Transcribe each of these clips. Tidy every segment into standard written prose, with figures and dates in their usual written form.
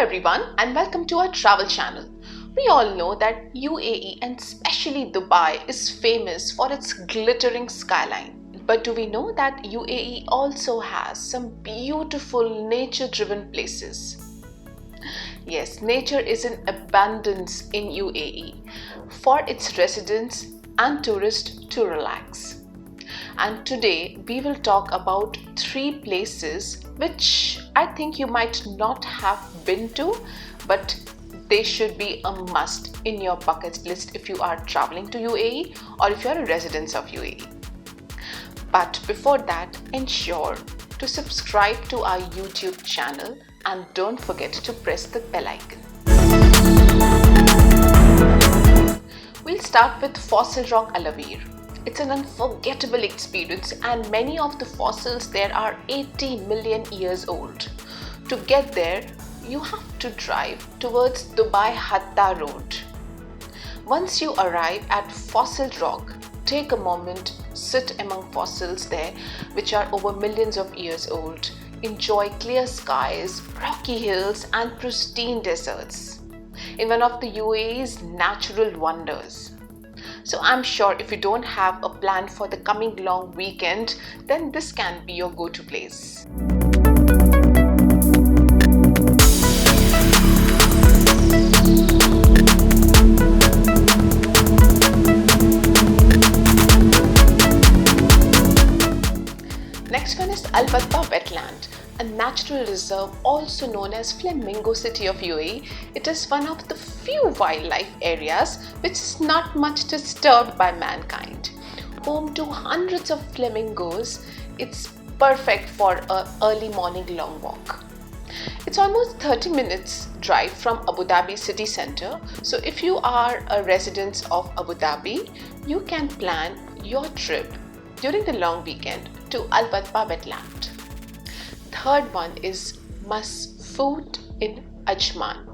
everyone and welcome to our travel channel. We all know that UAE and especially Dubai is famous for its glittering skyline. But do we know that UAE also has some beautiful nature-driven places? Yes, nature is in abundance in UAE for its residents and tourists to relax. And today we will talk about 3 places which I think you might not have been to, but they should be a must in your bucket list if you are traveling to UAE or if you are a resident of UAE. But before that, ensure to subscribe to our YouTube channel and don't forget to press the bell icon. We'll start with fossil Rock Al Awir. It's an unforgettable experience and many of the fossils there are 80 million years old. To get there, you have to drive towards Dubai Hatta road. Once you arrive at Fossil Rock, take a moment, sit among fossils there which are over millions of years old. Enjoy clear skies, rocky hills and pristine deserts in one of the UAE's natural wonders. So I'm sure if you don't have a plan for the coming long weekend, then this can be your go-to place. Next one is Al Wetland, a natural reserve also known as Flamingo City of UAE. It is one of the few wildlife areas which is not much disturbed by mankind. Home to hundreds of flamingos, it's perfect for an early morning long walk. It's almost 30 minutes drive from Abu Dhabi city center. So if you are a resident of Abu Dhabi, you can plan your trip during the long weekend to Al Wetland. Third one is Masfood in Ajman.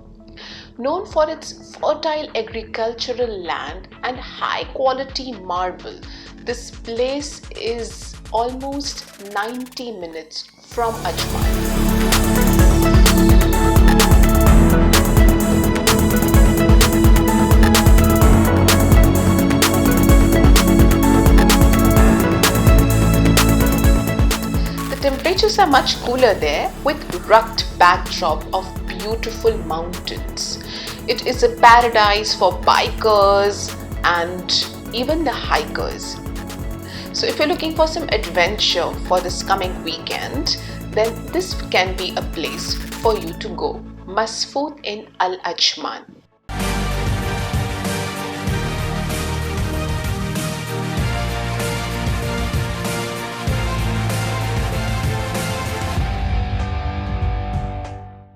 Known for its fertile agricultural land and high quality marble, this place is almost 90 minutes from Ajman. Temperatures are much cooler there with rugged backdrop of beautiful mountains. It is a paradise for bikers and even the hikers. So if you're looking for some adventure for this coming weekend, then this can be a place for you to go. Masfood in Al Ajman.